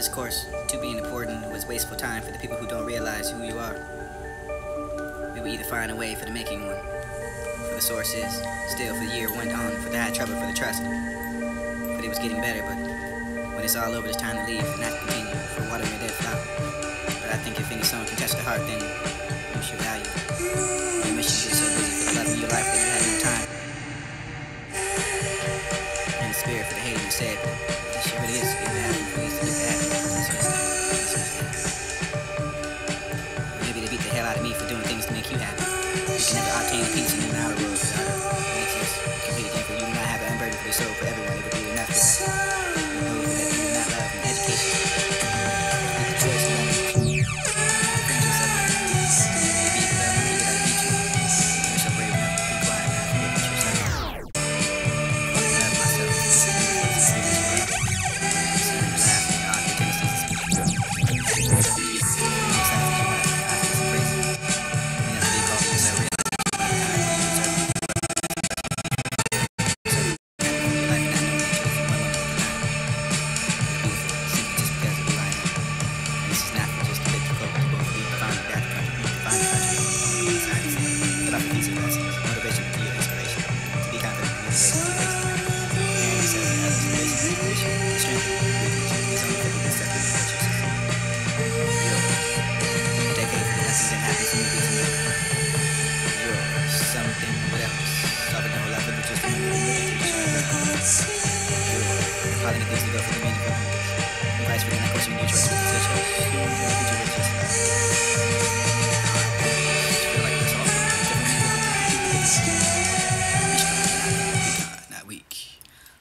discourse to being important was wasteful time for the people who don't realize who you are. We will either find a way for the making one, for the sources, still for the year went on, for the high trouble, for the trust. But it was getting better, but when it's all over, it's time to leave, not continue, for watering a dead flower. But I think if any song can touch the heart, then you should value it. Your mission is so busy for the love of your life that you had no time. And the spirit for the hate you said, but this shit really is getting happy for you to get happy. Maybe they beat the hell out of me for doing things to make you happy. You can never obtain peace in the outer world without it. It makes us complete again for you do not have an unburden for your soul for everyone. It would be enough for that. You know that you do not love and education. Make the choice to love you. Friends yourself. Maybe you love me, you gotta beat you. You're so brave enough to be quiet and not forget what you're saying. I love myself.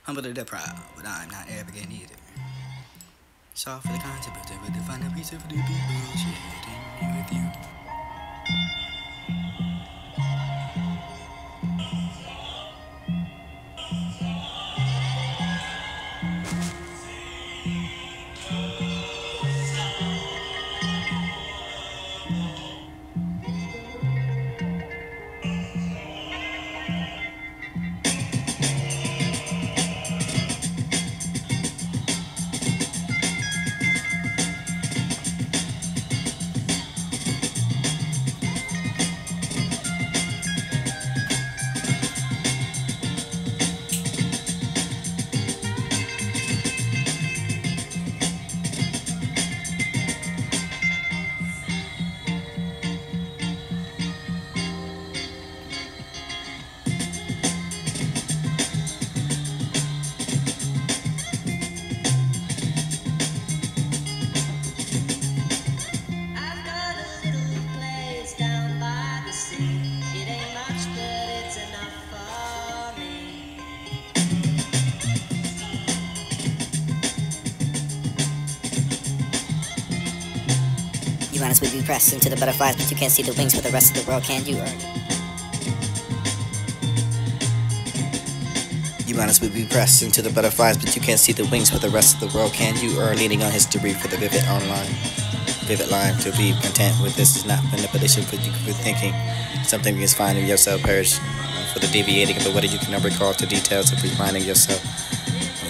Humble to the proud, but I'm not arrogant either. Soft for the concept, but they define a piece of the people sharing with you. You might as well be pressed into the butterflies, but you can't see the wings for the rest of the world, can you? You might as well be pressed into the butterflies, but you can't see the wings for the rest of the world, can you? Or leaning on history for the vivid line. To be content with this is not manipulation, but you could be thinking something is finding yourself perish for the deviating of the what you can never recall to details of reminding yourself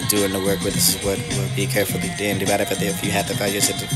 doing the work with this is what will be carefully then divided if you had the values of the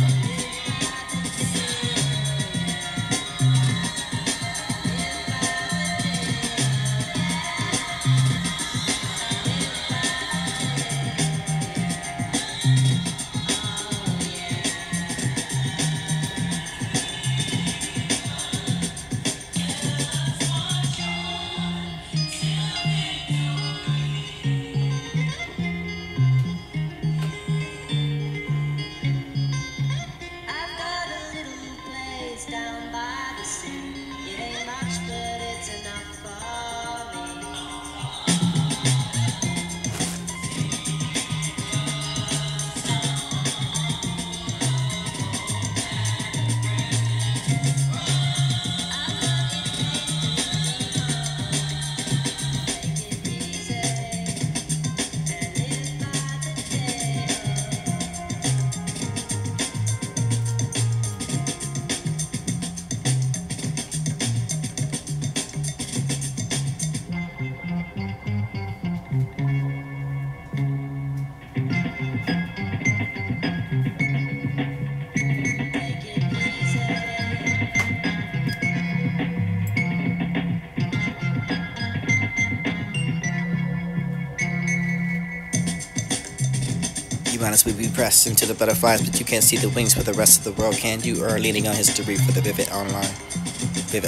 You might as well be pressed into the butterflies, but you can't see the wings for the rest of the world, can you? Or leaning on history for the vivid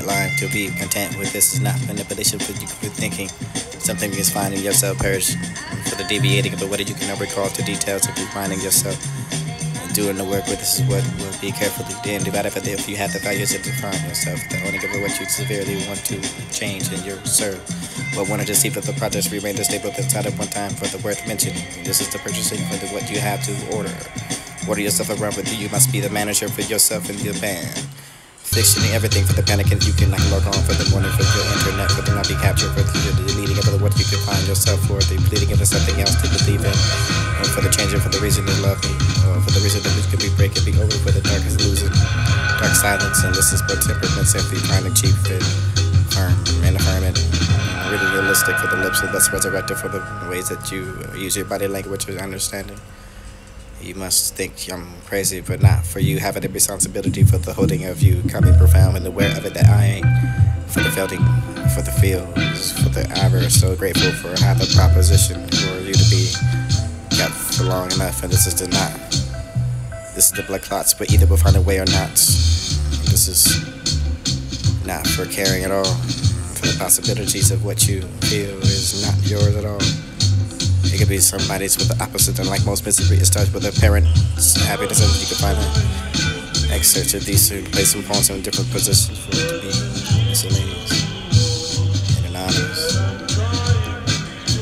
line to be content with this is not manipulation for you for thinking. Something is finding yourself perish for the deviating of the what you can never recall to details of finding yourself doing the work with this is what will be carefully then divided for if you have the values to define yourself, the owning of what you severely want to change in your serve. But wanted to see that the projects remain stable inside of one time for the worth mentioning. This is the purchasing for the what you have to order. Order yourself around with you must be the manager for yourself and your band. Fictioning everything for the panic and you cannot log on for the morning for your internet, but do not be captured for the deleting of what you can find yourself for, the bleeding into something else to believe in, and for the changing for the reason to love me, or for the reason that we could be breaking, be over for the dark is losing, dark silence, and this is but temperament simply finding cheap fit, firm and affirming, really realistic for the lips, and thus resurrected for the ways that you use your body language or understanding. You must think I'm crazy, but not for you having the responsibility for the holding of you, coming profound and aware of it that I ain't. For the feeling, for the feels, for the hour, so grateful for how the proposition for you to be kept for long enough, and this is the not. This is the blood clots, but either we'll find a way or not. This is not for caring at all, for the possibilities of what you feel is not yours at all. It could be somebody's with the opposite, and like most misery, it starts with a parent's happiness, and you can find an excerpt of these to play some poems in different positions for it to be miscellaneous and anonymous.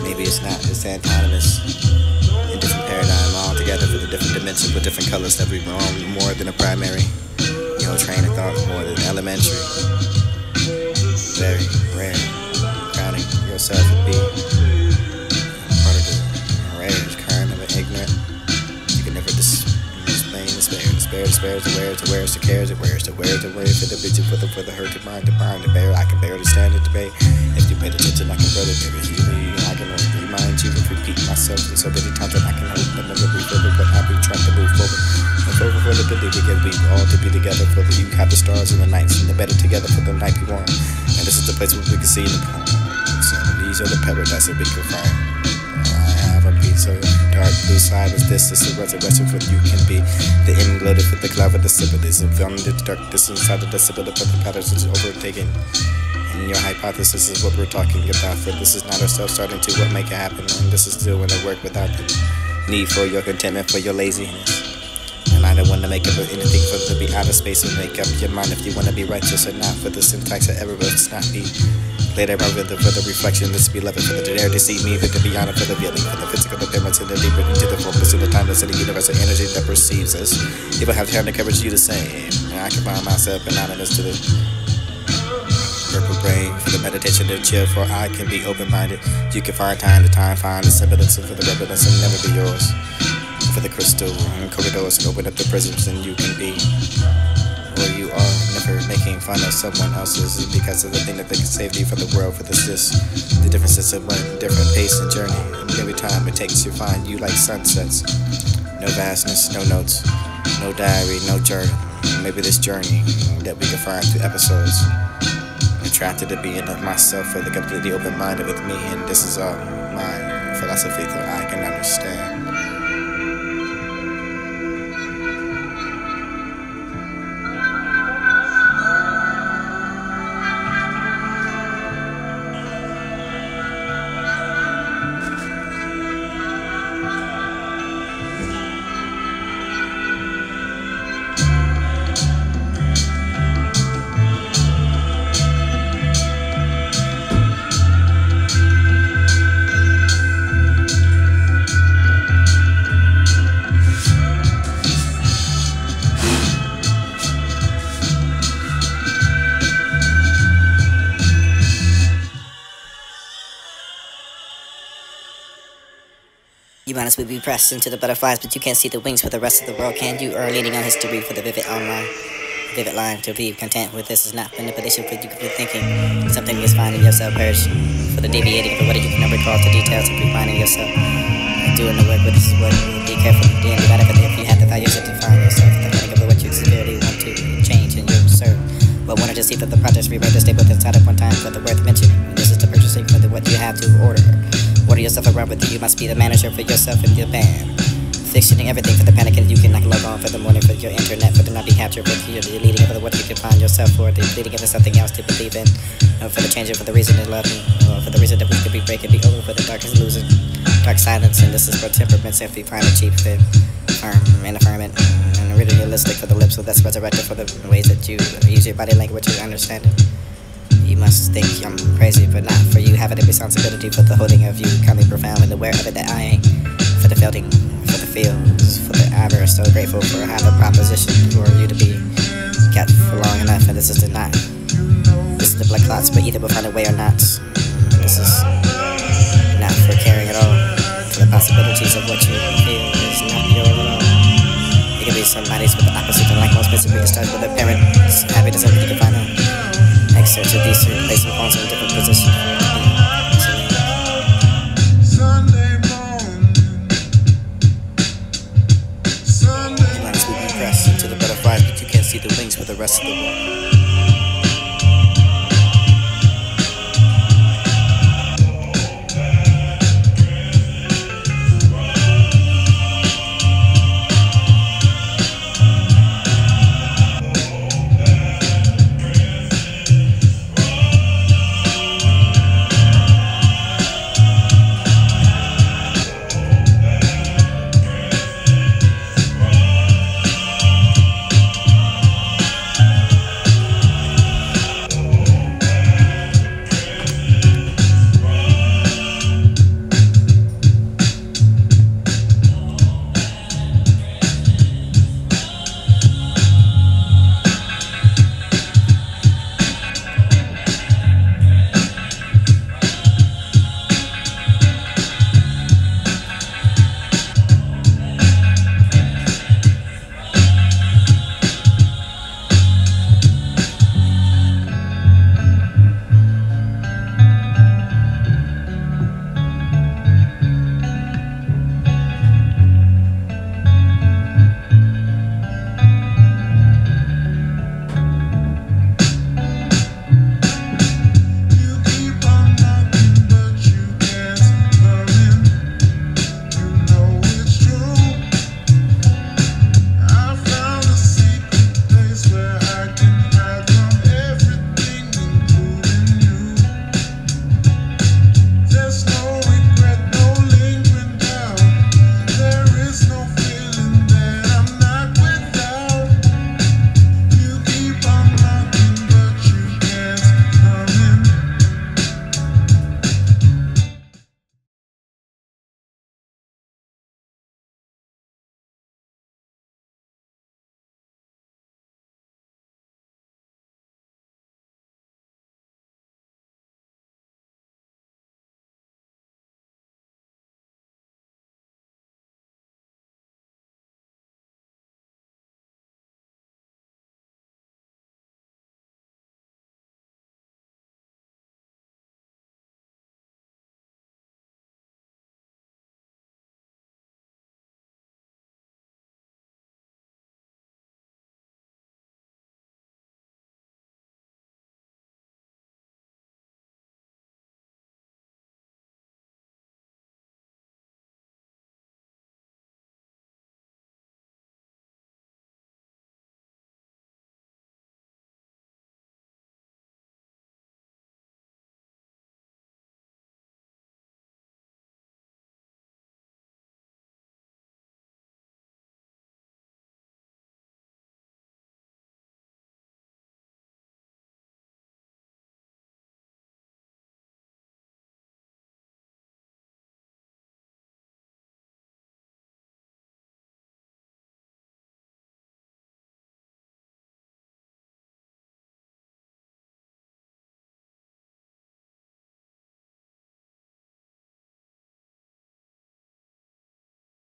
Maybe it's not, it's anonymous in different paradigm altogether for the different dimensions with different colors that we belong more than a primary, train of thought more than elementary. Very rare, crowning yourself to be ignorant. You can never explain despair, awares, the cares, it wears, the worry for the bitch, for the hurt, the mind, the bear. I can barely stand it, debate. If you pay attention, I can brother, baby. I can remind you and repeat myself so many times that I can hope and never be further, but I'll be trying to move forward. And forward for the ability to get we all to be together for the you have the stars and the nights and the better together for the night we want. And this is the place where we can see the poems. And these are the paradise that we can find. So dark blue side is this is a resurrection for you can be the ingloated for the cloud of the sympathies and found the darkness inside the decibel of the patterns is overtaken. And your hypothesis is what we're talking about, for this is not ourselves starting to what make it happen, and this is doing the work without the need for your contentment, for your laziness. And I don't want to make up anything for to be out of space and make up your mind if you want to be righteous or not, for the syntax of error must not be later on for the reflection, this beloved, for the dare to see me, for the beyond, for the feeling, for the physical appearance, and the deeper into the focus of the timeless and the universal energy that perceives us. If I have time to courage you the same, and I can find myself anonymous to the purple brain, for the meditation to chill, for I can be open-minded. You can find time to time, find the semblance, and for the reverence, and never be yours. For the crystal and corridors, and open up the prisms, and you can be. Or you are never making fun of someone else's because of the thing that they can save you from the world. For this the differences of one different pace and journey, and every time it takes to find you like sunsets. No vastness, no notes, no diary, no journal. Maybe this journey that we can find through episodes. Attracted to being of myself for the completely open-minded with me, and this is all my philosophy that I can understand. You might as well be pressed into the butterflies, but you can't see the wings for the rest of the world, can you? Or leaning on history for the vivid line to be content with this is not manipulation for you for thinking. Something is finding yourself perish for the deviating of what you can never recall to details of finding yourself doing the work with this is what you will be careful to do. If you have the values to define yourself, the meaning of what you severely want to change in your serve. But wanted to see that the projects remain stable inside of one time for the worth mentioning. This is the purchasing for the what you have to order. Order yourself around with you must be the manager for yourself and your band. dictioning everything for the panic, and you can log on for the morning for your internet, for them not be captured, but you're deleting over what you can find yourself, or deleting into something else to believe in, for the changing, for the reason they love me, or for the reason that we could be breaking, be over, for the dark is losing, dark silence, and this is for temperaments, if we find a cheap fit, firm and affirmant, and really realistic for the lips, so that's resurrected for the ways that you use your body language to understand it. You must think I'm crazy, but not for you having a responsibility for the holding of you, coming profound and aware of it that I ain't, for the feeling, for the feels, for the avarice, so grateful for having a proposition for you to be kept for long enough, and this is the not. This is the blood clots, but either we'll find a way or not. This is not for caring at all, for the possibilities of what you feel is not your at all. It can be somebody's with the opposite, and like most basically it starts with a parent's happiness, and you can find out excerpts of these certain places falls in a different position. To the butterflies, but you can't see the wings for the rest of the world.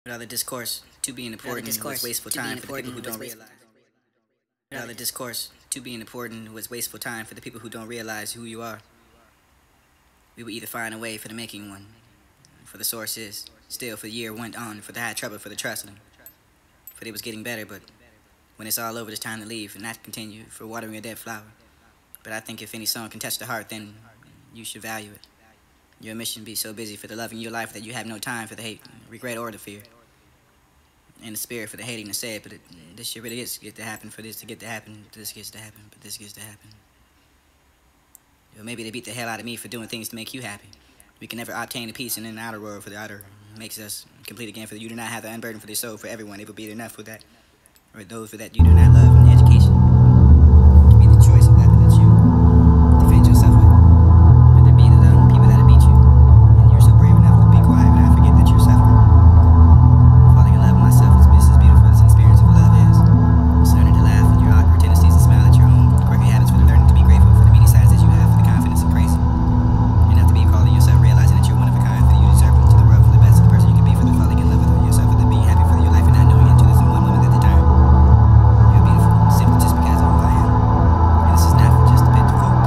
Without the discourse, to being important was wasteful time for the people who don't realize. Without the discourse, to being important was wasteful time for the people who don't realize who you are. We would either find a way for the making one, for the source is, still for the year went on, for the had trouble, for the trustling. For it was getting better, but when it's all over, it's time to leave and not continue for watering a dead flower. But I think if any song can touch the heart, then you should value it. Your mission be so busy for the love in your life that you have no time for the hate, regret, or the fear. in the spirit for the hating to say it, but this shit really is get to happen for this to get to happen. This gets to happen, but this gets to happen. Or maybe they beat the hell out of me for doing things to make you happy. We can never obtain the peace in the outer world, for the outer makes us complete again. For you do not have the unburden for the soul for everyone. It will be enough for that, or those for that you do not love in education. It can be the choice of weapon that you defend yourself with. But there be the people that'll beat you, and you're so brave enough to be quiet, but I forget that you're suffering. Falling in love with myself is just as beautiful as an experience of love is. It's learning to laugh in your awkward tendencies and smile at your own quirky habits, for the learning to be grateful for the many sides that you have, for the confidence and crazy. And not to be calling yourself, realizing that you're one of a kind, for you deserve to the world, for the best of the person you can be, for the falling in love with yourself, for the being happy for your life and not knowing into this in one moment at a time. You're beautiful, simply just because of who I am. And this is not just a pit to quote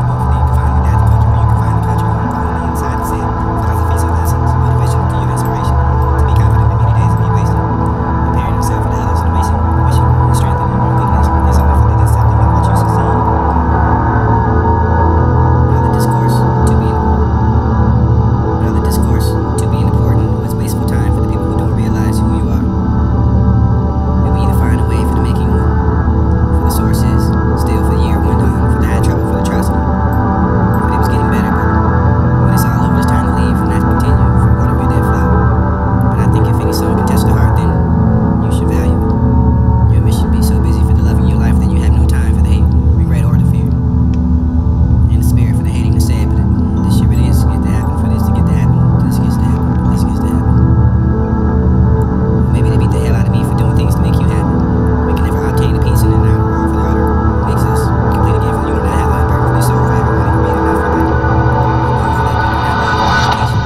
to go for the you can find the dad to country where you can find the country home on the inside the sand. Philosophies and lessons, motivation to your inspiration, to be confident in many days to be wasted. Preparing yourself for the others and wishing, and strengthening your weakness. It's only for the accepting of what you succeed. Now the discourse to be important was wasteful time for the people who don't realize who you are. We will either find a way for the making, for the sources, still for the year went on, for the had trouble, for the trust, but it was getting better, but when it's all over, it's time to leave and not continue, for water will then flow. But I think if any song can touch the heart, then you should value it. Your mission be so busy for the love in your life that you have no time for the hate, regret, or the fear. In the spirit for the hating to say it, but this shit really is get to happen for this to get to happen. This gets to happen. This gets to happen. Or maybe they beat the hell out of me for doing things to make you happy. We can never obtain the peace in the outer world, for the outer makes us complete again. For you do not have the unburden for the soul for everyone. It can be enough for that. Or those for that you do not love in education.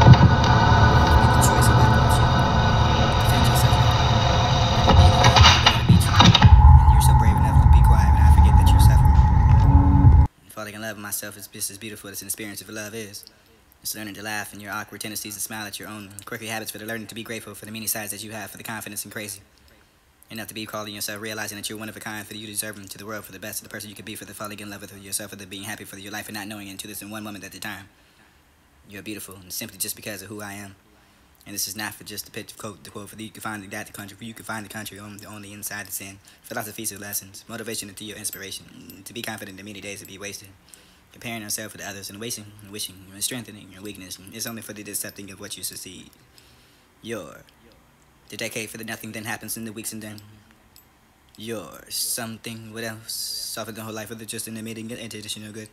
It can be the choice of weapon that you defend yourself with. There be the people that'll beat you, and you're so brave enough to be quiet, but I forget that you're suffering. Falling in love with myself is just as beautiful as an experience of love is. It's learning to laugh in your awkward tendencies and smile at your own quirky habits, for the learning to be grateful for the many sides that you have, for the confidence and crazy. And not to be calling yourself, realizing that you're one of a kind, for you deserving to the world, for the best of the person you could be, for the falling in love with yourself, for the being happy for your life and not knowing into this in one moment at a time. You're beautiful, and simply just because of who I am. And this is not for just the quote, for the you can find the dad the country, for you can find the country on the inside the sin. Philosophies and lessons, motivation into your inspiration, to be confident in many days to be wasted. Comparing yourself with others and wishing, and strengthening your weakness. It's only for the accepting of what you succeed. You're the decade for the nothing then happens in the weeks and then you're something, what else? Suffer the whole life with just in the meeting and additional good.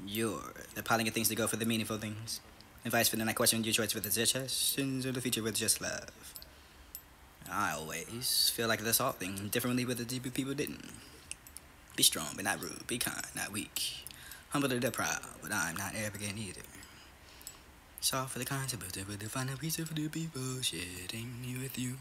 You're the piling of things to go for the meaningful things. Advice for the night, question your choice for the suggestions or the future with just love. I always feel like this all thing differently with the deeper people didn't. Be strong but not rude, be kind, not weak. Humble to the proud, but I'm not arrogant either. Soft for the concept, but the final piece of the people sharing me with you.